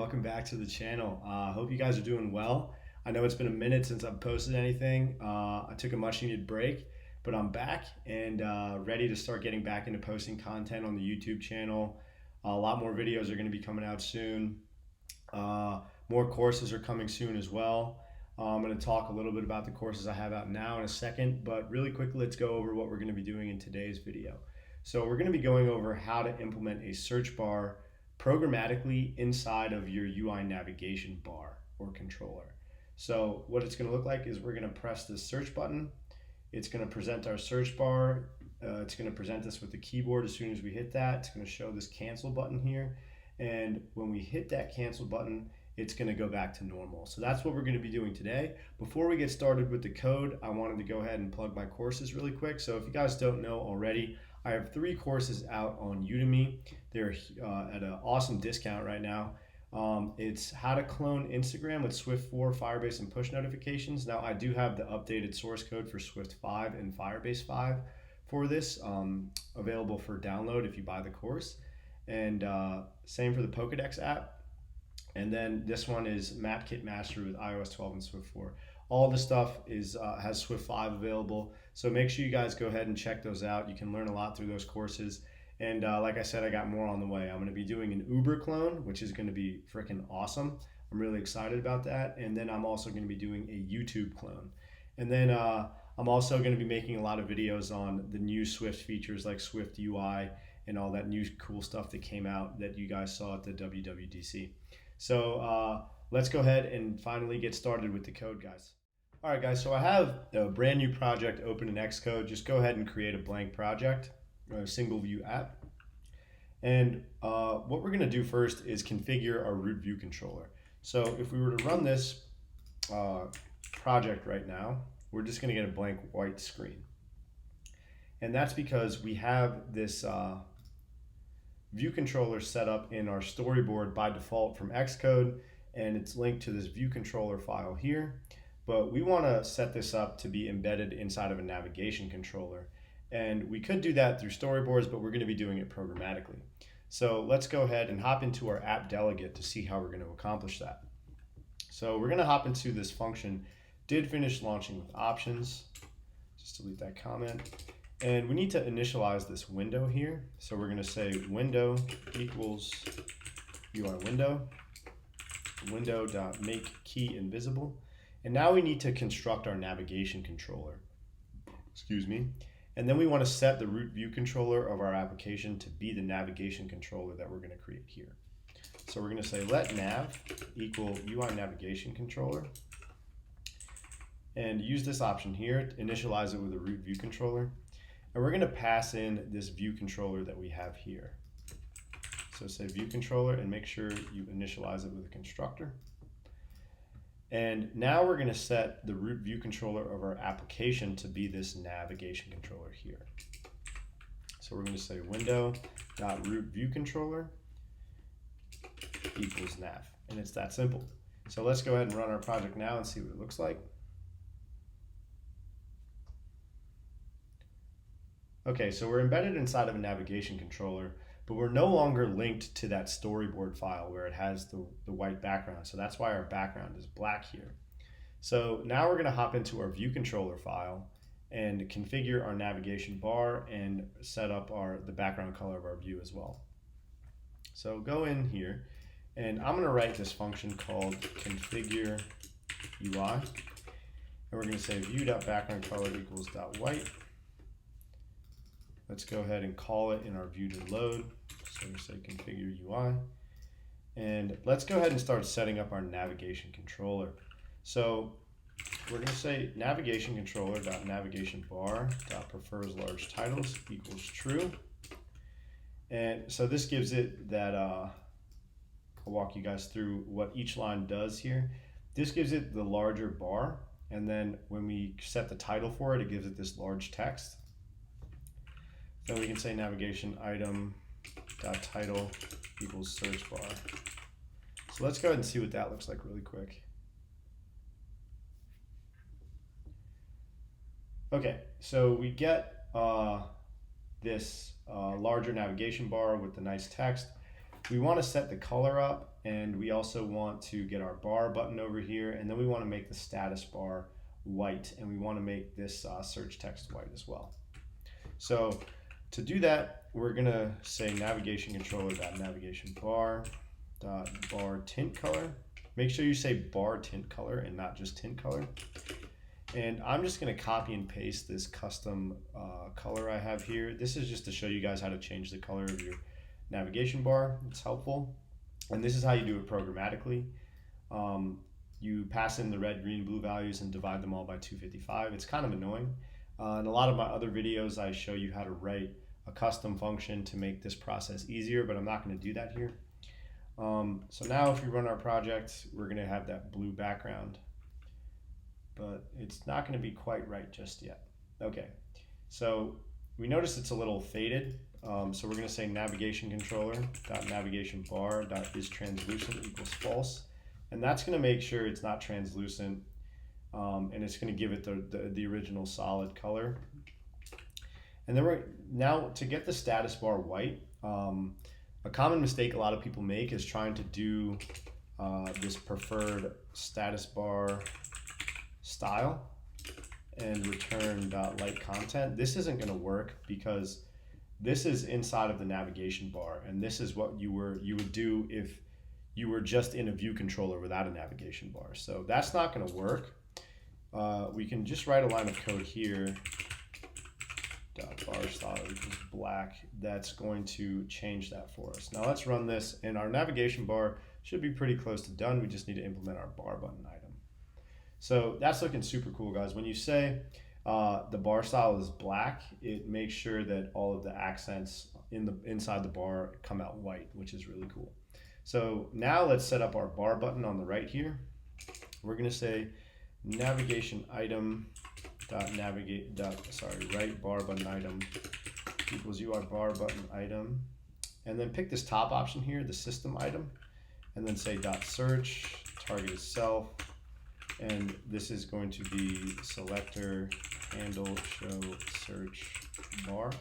welcome back to the channel. Hope you guys are doing well. I know it's been a minute since I've posted anything. I took a much needed break, but I'm back and ready to start getting back into posting content on the YouTube channel. A lot more videos are going to be coming out soon. More courses are coming soon as well. I'm going to talk a little bit about the courses I have out now in a second, but really quickly, let's go over what we're going to be doing in today's video. So we're going to be going over how to implement a search bar programmatically inside of your UI navigation bar or controller. So what it's going to look like is we're going to press this search button. It's going to present our search bar. It's going to present us with the keyboard as soon as we hit that. It's going to show this cancel button here. And when we hit that cancel button, it's going to go back to normal. So that's what we're going to be doing today. Before we get started with the code, I wanted to go ahead and plug my courses really quick. So if you guys don't know already, I have 3 courses out on Udemy. They're at an awesome discount right now. It's how to clone Instagram with Swift 4, Firebase, and push notifications. Now I do have the updated source code for Swift 5 and Firebase 5 for this, available for download if you buy the course. And same for the Pokedex app. And then this one is MapKit Mastery with iOS 12 and Swift 4. All this stuff is has Swift 5 available. So make sure you guys go ahead and check those out. You can learn a lot through those courses. And like I said, I got more on the way. I'm going to be doing an Uber clone, which is going to be freaking awesome. I'm really excited about that. And then I'm also going to be doing a YouTube clone. And then I'm also going to be making a lot of videos on the new Swift features like Swift UI and all that new cool stuff that came out that you guys saw at the WWDC. So let's go ahead and finally get started with the code, guys. All right, guys, so I have a brand new project open in Xcode. Just go ahead and create a blank project, a single view app. And what we're gonna do first is configure our root view controller. So if we were to run this project right now, we're just gonna get a blank white screen. And that's because we have this view controller set up in our storyboard by default from Xcode, and it's linked to this view controller file here. But we want to set this up to be embedded inside of a navigation controller. And we could do that through Storyboards, but we're going to be doing it programmatically. So let's go ahead and hop into our app delegate to see how we're going to accomplish that. So we're going to hop into this function, did finish launching with options. Just delete that comment. And we need to initialize this window here. So we're going to say window equals UI window, window.make key invisible. And now we need to construct our navigation controller. Excuse me. And then we want to set the root view controller of our application to be the navigation controller that we're going to create here. So we're going to say let nav equal UI navigation controller. And use this option here to initialize it with a root view controller. And we're going to pass in this view controller that we have here. So say view controller and make sure you initialize it with a constructor. And now we're going to set the root view controller of our application to be this navigation controller here. So we're going to say window.root view controller equals nav. And it's that simple. So let's go ahead and run our project now and see what it looks like. Okay, so we're embedded inside of a navigation controller, but we're no longer linked to that storyboard file where it has the white background. So that's why our background is black here. So now we're going to hop into our view controller file and configure our navigation bar and set up the background color of our view as well. So go in here, and I'm going to write this function called configure UI. And we're going to say view.background color equals .white. Let's go ahead and call it in our view to load. So we say configure UI. And let's go ahead and start setting up our navigation controller. So we're going to say navigation controller.navigation bar.prefers large titles equals true. And so this gives it that, I'll walk you guys through what each line does here. This gives it the larger bar. And then when we set the title for it, it gives it this large text. Then we can say navigation item.title equals search bar. So let's go ahead and see what that looks like really quick. Okay, so we get this larger navigation bar with the nice text. We want to set the color up, And we also want to get our bar button over here, and then we want to make the status bar white, and we want to make this search text white as well. So to do that, we're gonna say navigation controller.navigation bar tint color. Make sure you say bar tint color and not just tint color. And I'm just gonna copy and paste this custom color I have here. This is just to show you guys how to change the color of your navigation bar. It's helpful. And this is how you do it programmatically. You pass in the red, green, blue values and divide them all by 255. It's kind of annoying. In a lot of my other videos, I show you how to write a custom function to make this process easier, but I'm not going to do that here. So now if we run our project, we're going to have that blue background, but it's not going to be quite right just yet. Okay, so we notice it's a little faded. So we're going to say navigation controller dot navigation bar dot is translucent equals false, and that's going to make sure it's not translucent, and it's going to give it the original solid color. And then now to get the status bar white, a common mistake a lot of people make is trying to do this preferred status bar style and return light content. This isn't going to work because this is inside of the navigation bar, and this is what you would do if you were just in a view controller without a navigation bar. So that's not going to work. We can just write a line of code here. Bar style equals black. That's going to change that for us. Now let's run this, and our navigation bar should be pretty close to done. We just need to implement our bar button item. So that's looking super cool, guys. When you say the bar style is black, it makes sure that all of the accents inside the bar come out white, which is really cool. So now let's set up our bar button on the right here. We're going to say navigation item right bar button item equals UI bar button item, and then pick this top option here, the system item, and then say dot search target is self, and this is going to be selector handle show search bar.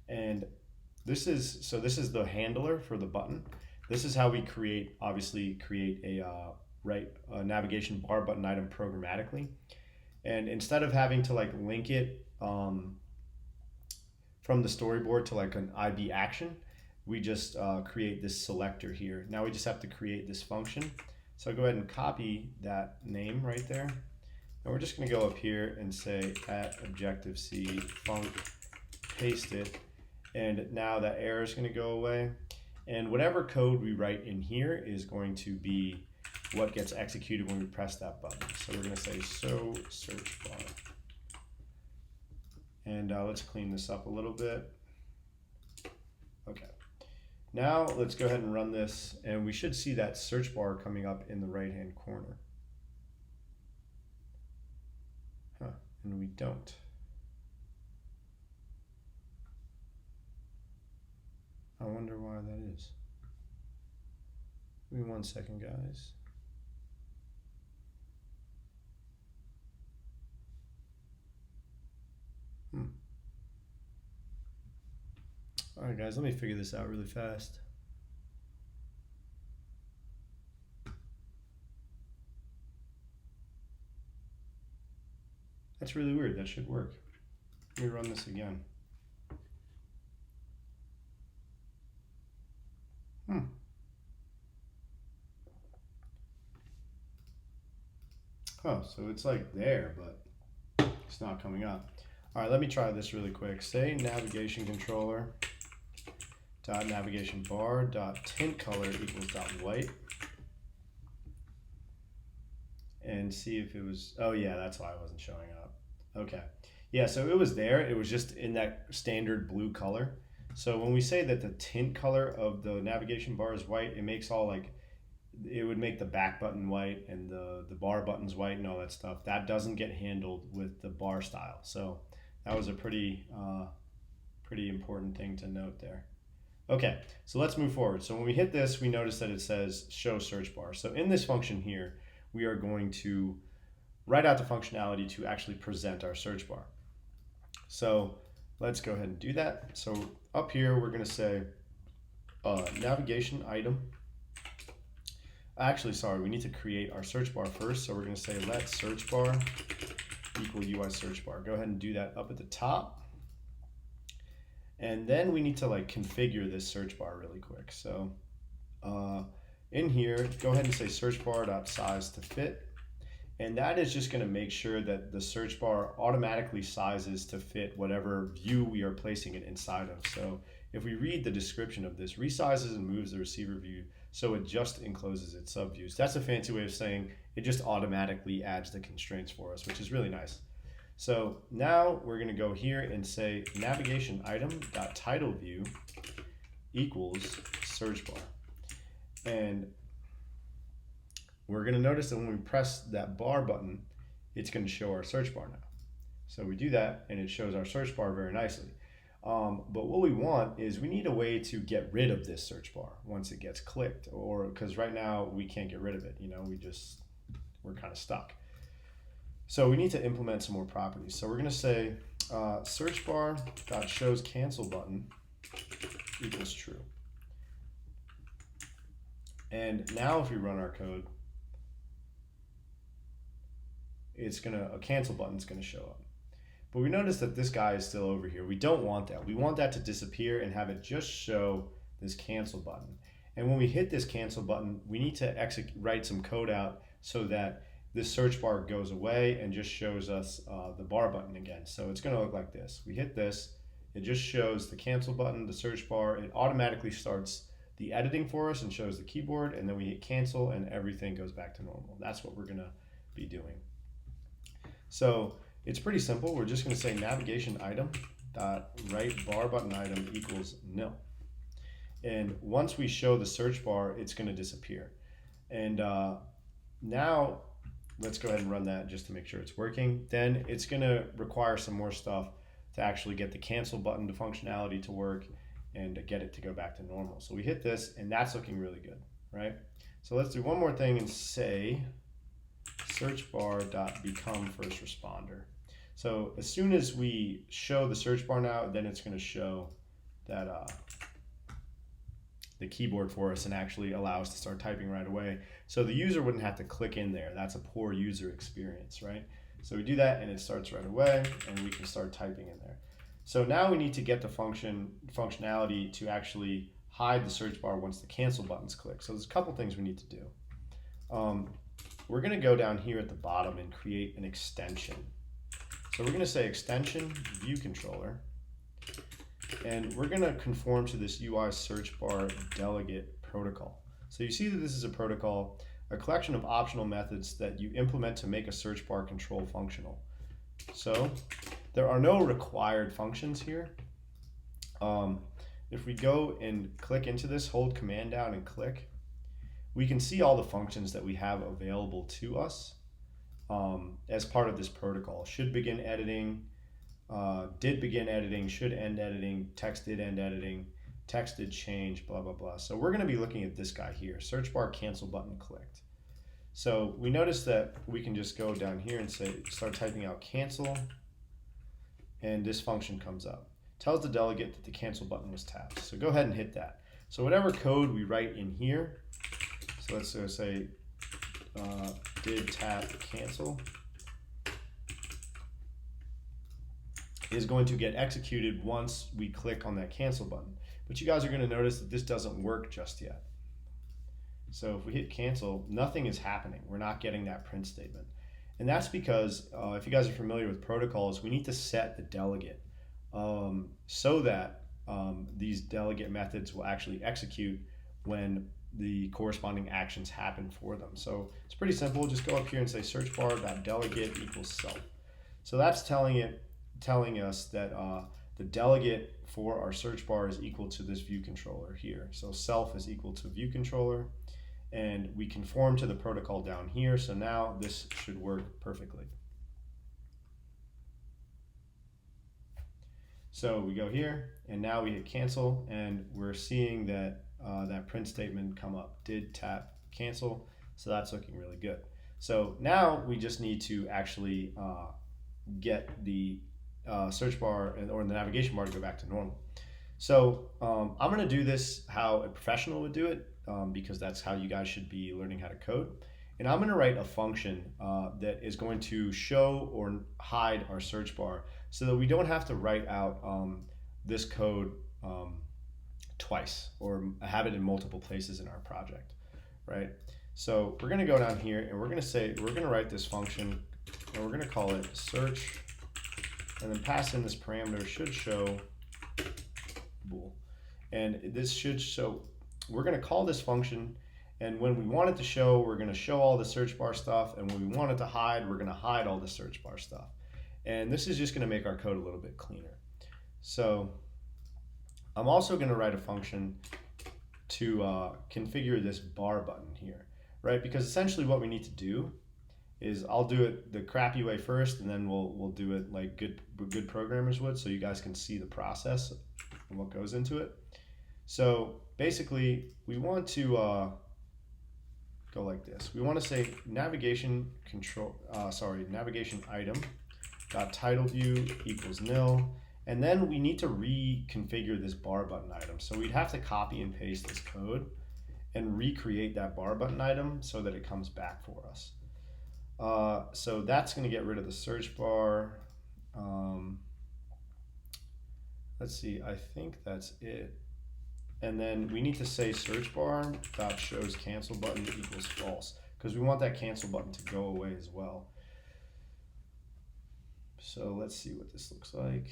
And this is the handler for the button. This is how we create a navigation bar button item programmatically. And instead of having to like link it from the storyboard to like an IB action, we just create this selector here. Now we just have to create this function. So I'll go ahead and copy that name right there. And we're just going to go up here and say at Objective-C func, paste it. And now that error is going to go away. And whatever code we write in here is going to be what gets executed when we press that button. So we're going to say so search bar. And let's clean this up a little bit. Okay. Now let's go ahead and run this, and we should see that search bar coming up in the right-hand corner. And we don't. I wonder why that is. Give me 1 second, guys. All right, guys, let me figure this out really fast. That's really weird. That should work. Let me run this again. Oh, so it's like there, but it's not coming up. All right, let me try this really quick. Say navigation controller dot navigation bar dot tint color equals dot white, and see if it was, oh yeah, that's why it wasn't showing up. Okay, yeah, so it was there. It was just in that standard blue color. So when we say that the tint color of the navigation bar is white, it makes all like, it would make the back button white and the bar buttons white and all that stuff. That doesn't get handled with the bar style. So that was a pretty important thing to note there. Okay, so let's move forward. So when we hit this, we notice that it says show search bar. So in this function here, we are going to write out the functionality to actually present our search bar. So let's go ahead and do that. So up here, we're going to say navigation item actually, sorry, we need to create our search bar first. So we're going to say let search bar equal UI search bar. Go ahead and do that up at the top. And then we need to like configure this search bar really quick. So in here, go ahead and say search bar.size to fit. And that is just going to make sure that the search bar automatically sizes to fit whatever view we are placing it inside of. So if we read the description of this, resizes and moves the receiver view so it just encloses its subviews. That's a fancy way of saying it just automatically adds the constraints for us, which is really nice. So now we're going to go here and say navigation item.title view equals search bar. And we're going to notice that when we press that bar button, it's going to show our search bar now. So we do that and it shows our search bar very nicely. But what we want is we need a way to get rid of this search bar once it gets clicked, or because right now we can't get rid of it. We're kind of stuck. So we need to implement some more properties. So we're going to say search bar dot shows cancel button equals true. And now if we run our code, a cancel button is going to show up. But we notice that this guy is still over here. We don't want that. We want that to disappear and have it just show this cancel button. And when we hit this cancel button, we need to write some code out so that this search bar goes away and just shows us the bar button again. So it's going to look like this. We hit this, it just shows the cancel button, the search bar. It automatically starts the editing for us and shows the keyboard, and then we hit cancel and everything goes back to normal. That's what we're going to be doing. So it's pretty simple. We're just going to say navigation item dot write bar button item equals nil. And once we show the search bar, it's going to disappear. And now let's go ahead and run that just to make sure it's working. Then it's going to require some more stuff to actually get the cancel button to functionality to work and get it to go back to normal. So we hit this and that's looking really good, right? So let's do one more thing and say search bar dot become first responder. So as soon as we show the search bar now, then it's going to show that the keyboard for us and actually allow us to start typing right away. So the user wouldn't have to click in there. That's a poor user experience, right? So we do that and it starts right away and we can start typing in there. So now we need to get the functionality to actually hide the search bar once the cancel button's clicked. So there's a couple things we need to do. We're going to go down here at the bottom and create an extension. So we're going to say extension view controller, and we're going to conform to this UI search bar delegate protocol. So you see that this is a protocol, a collection of optional methods that you implement to make a search bar control functional. So there are no required functions here. If we go and click into this, hold command down and click, we can see all the functions that we have available to us as part of this protocol. Should begin editing, did begin editing, should end editing, text did end editing, text did change, blah, blah, blah. So we're going to be looking at this guy here, search bar cancel button clicked. So we notice that we can just go down here and say, start typing out cancel, and this function comes up. Tells the delegate that the cancel button was tapped. So go ahead and hit that. So whatever code we write in here, so let's go say did tap cancel, is going to get executed once we click on that cancel button. But you guys are going to notice that this doesn't work just yet. So if we hit cancel, nothing is happening. We're not getting that print statement. And that's because if you guys are familiar with protocols, we need to set the delegate so that these delegate methods will actually execute when the corresponding actions happen for them. So it's pretty simple. Just go up here and say search bar.delegate equals self. So that's telling us that the delegate for our search bar is equal to this view controller here. So self is equal to view controller, and we conform to the protocol down here. So now this should work perfectly. So we go here and now we hit cancel and we're seeing that that print statement come up, did tap cancel. So that's looking really good. So now we just need to actually get the search bar or the navigation bar to go back to normal. So I'm going to do this how a professional would do it because that's how you guys should be learning how to code. And I'm going to write a function that is going to show or hide our search bar so that we don't have to write out this code twice or have it in multiple places in our project, right? So we're going to go down here and we're going to write this function and we're going to call it search and then pass in this parameter should show bool. And this should show, we're going to call this function, and when we want it to show, we're going to show all the search bar stuff, and when we want it to hide, we're going to hide all the search bar stuff. And this is just going to make our code a little bit cleaner. So I'm also going to write a function to configure this bar button here, right? Because essentially what we need to do is I'll do it the crappy way first, and then we'll do it like good programmers would, so you guys can see the process and what goes into it. So basically, we want to go like this. We want to say navigation item dot title view equals nil, and then we need to reconfigure this bar button item. So we'd have to copy and paste this code and recreate that bar button item so that it comes back for us. So that's going to get rid of the search bar. Let's see, I think that's it. And then we need to say search bar dot shows cancel button equals false because we want that cancel button to go away as well. So let's see what this looks like.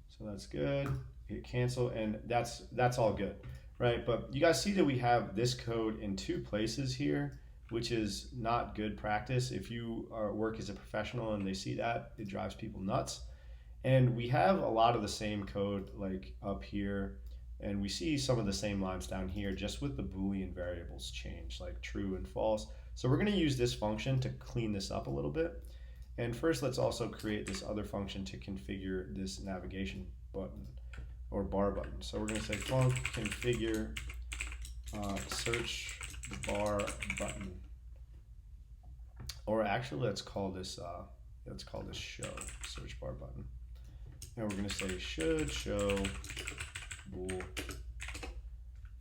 So that's good. Hit cancel, and that's all good, right? But you guys see that we have this code in two places here, which is not good practice. If you work as a professional and they see that, it drives people nuts. And we have a lot of the same code like up here, and we see some of the same lines down here just with the Boolean variables change, like true and false. So we're going to use this function to clean this up a little bit. And first, let's also create this other function to configure this navigation button or bar button. So we're going to say func configure search bar button, or actually let's call this show search bar button. And we're going to say should show bool.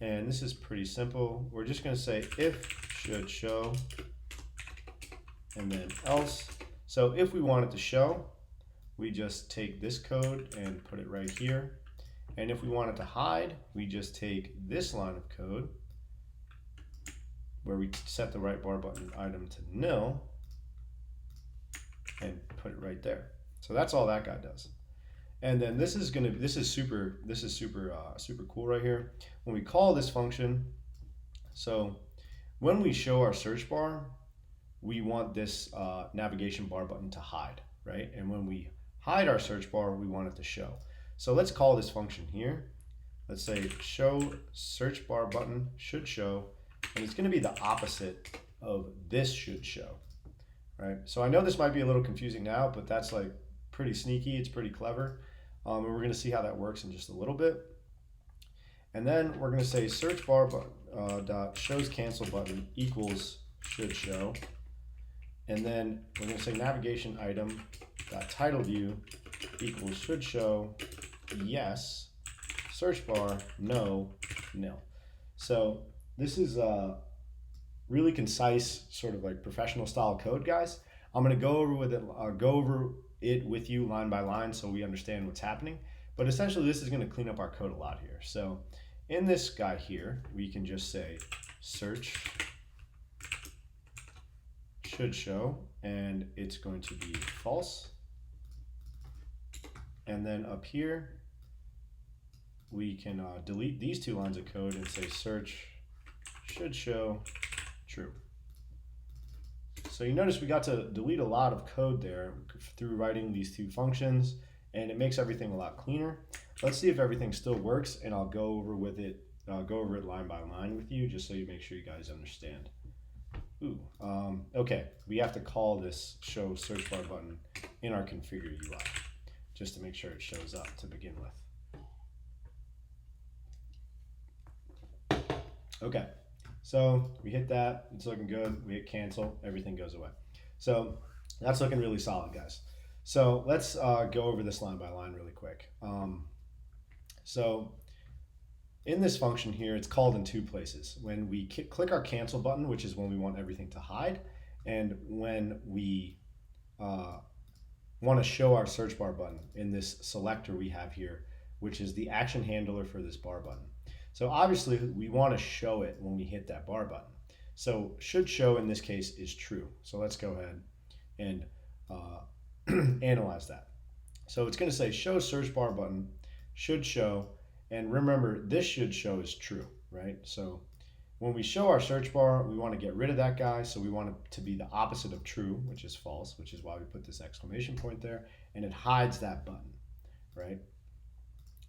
And this is pretty simple. We're just going to say if should show and then else. So if we want it to show, we just take this code and put it right here. And if we want it to hide, we just take this line of code where we set the right bar button item to nil and put it right there. So that's all that guy does. And then this is super cool right here. When we call this function, so when we show our search bar, we want this navigation bar button to hide, right? And when we hide our search bar, we want it to show. So let's call this function here. Let's say show search bar button should show, and it's going to be the opposite of this should show, right? So I know this might be a little confusing now, but that's like pretty sneaky. It's pretty clever. And we're going to see how that works in just a little bit. And then we're going to say search bar dot shows cancel button equals should show. And then we're going to say navigation item dot title view equals should show yes, search bar no, nil. So this is really concise, sort of like professional style code, guys. I'm going to go over it with you line by line so we understand what's happening. But essentially, this is going to clean up our code a lot here. So in this guy here, we can just say search should show, and it's going to be false. And then up here, we can delete these two lines of code and say search should show true. So you notice we got to delete a lot of code there through writing these two functions, and it makes everything a lot cleaner. Let's see if everything still works, and I'll go over it line by line with you, just so you make sure you guys understand. Okay, we have to call this show search bar button in our configure UI, just to make sure it shows up to begin with. Okay. So we hit that, it's looking good. We hit cancel, everything goes away. So that's looking really solid, guys. So let's go over this line by line really quick. So in this function here, it's called in two places. When we click our cancel button, which is when we want everything to hide, and when we want to show our search bar button in this selector we have here, which is the action handler for this bar button. So obviously we want to show it when we hit that bar button. So should show in this case is true. So let's go ahead and analyze that. So it's going to say show search bar button should show, and remember this should show is true, right? So when we show our search bar, we want to get rid of that guy, so we want it to be the opposite of true, which is false, which is why we put this exclamation point there, and it hides that button, right?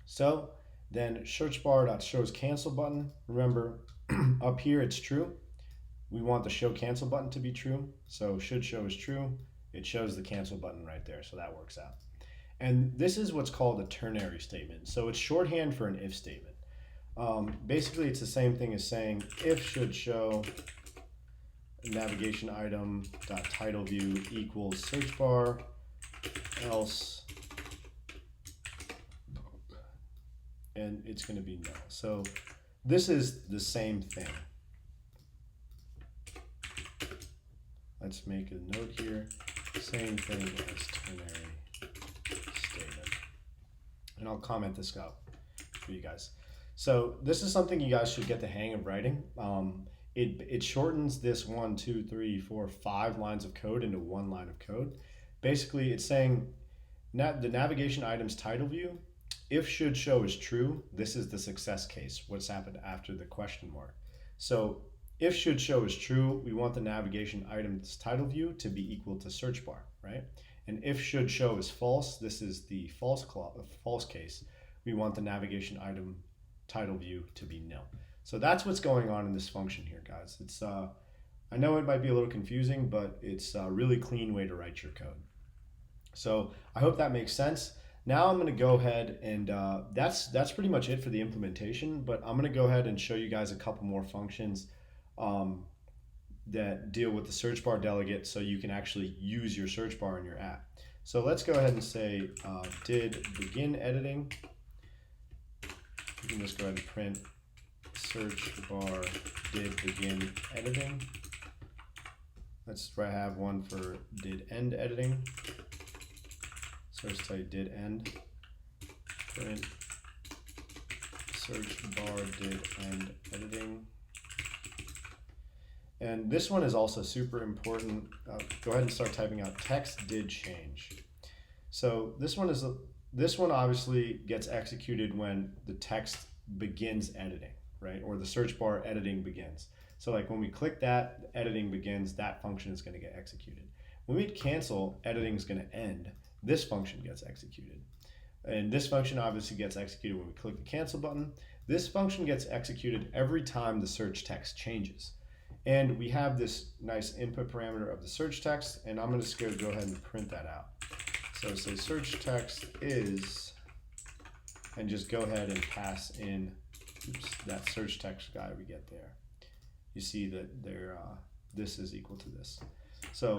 So then search bar.shows cancel button, remember up here it's true. We want the show cancel button to be true, so should show is true. It shows the cancel button right there, so that works out. And this is what's called a ternary statement. So it's shorthand for an if statement. Basically, it's the same thing as saying if should show navigation item dot title view equals search bar, else, and it's going to be no. So this is the same thing. Let's make a note here. Same thing as ternary statement. And I'll comment this out for you guys. So this is something you guys should get the hang of writing. It shortens this 1, 2, 3, 4, 5 lines of code into one line of code. Basically, it's saying the navigation items title view, if should show is true, this is the success case, what's happened after the question mark. So if should show is true, we want the navigation items title view to be equal to search bar, right? And if should show is false, this is the false case. We want the navigation item title view to be nil. So that's what's going on in this function here, guys. It's I know it might be a little confusing, but it's a really clean way to write your code. So I hope that makes sense. Now I'm going to go ahead and that's pretty much it for the implementation, but I'm going to go ahead and show you guys a couple more functions that deal with the search bar delegate so you can actually use your search bar in your app. So let's go ahead and say did begin editing. You can just go ahead and print search bar did begin editing. Let's have one for did end editing. So let's say did end. Print search bar did end editing. And this one is also super important. Go ahead and start typing out text did change. So this one obviously gets executed when the text begins editing, right? Or the search bar editing begins. So like when we click that, the editing begins, that function is going to get executed. When we hit cancel, editing is going to end. This function gets executed. And this function obviously gets executed when we click the cancel button. This function gets executed every time the search text changes. And we have this nice input parameter of the search text, and I'm just going to go ahead and print that out. So say search text is, and just go ahead and pass in that search text guy we get there. You see that this is equal to this. So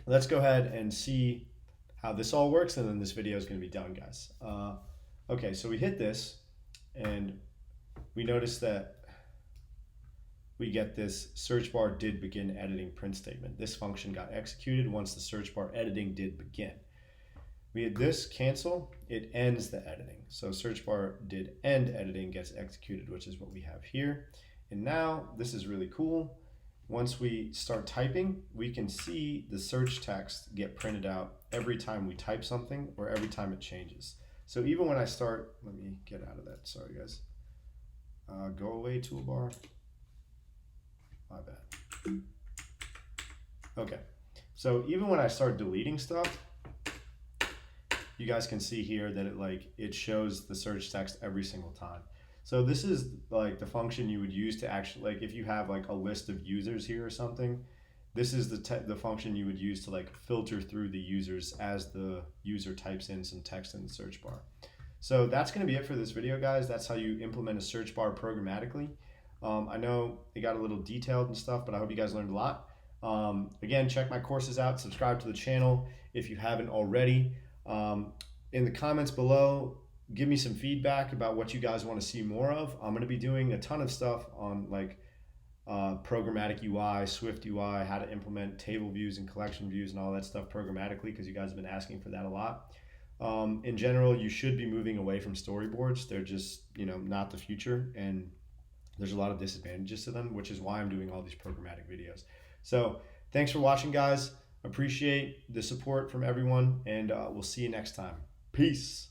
let's go ahead and see how this all works, and then this video is going to be done, guys. Okay, so we hit this, and we notice that we get this search bar did begin editing print statement. This function got executed once the search bar editing did begin. We hit this cancel, it ends the editing. So search bar did end editing gets executed, which is what we have here. And now this is really cool. Once we start typing, we can see the search text get printed out every time we type something or every time it changes. So even when I start, let me get out of that, sorry guys. Go away toolbar. My bad. Okay, so even when I start deleting stuff, you guys can see here that it shows the search text every single time. So this is like the function you would use to actually, like if you have like a list of users here or something, this is the function you would use to like filter through the users as the user types in some text in the search bar. So that's going to be it for this video, guys. That's how you implement a search bar programmatically. I know it got a little detailed and stuff, but I hope you guys learned a lot. Again, check my courses out, subscribe to the channel if you haven't already. In the comments below, give me some feedback about what you guys want to see more of. I'm going to be doing a ton of stuff on like programmatic UI, Swift UI, how to implement table views and collection views and all that stuff programmatically, because you guys have been asking for that a lot. In general, you should be moving away from storyboards. They're just, not the future, and there's a lot of disadvantages to them, which is why I'm doing all these programmatic videos. So thanks for watching, guys. Appreciate the support from everyone, and we'll see you next time. Peace.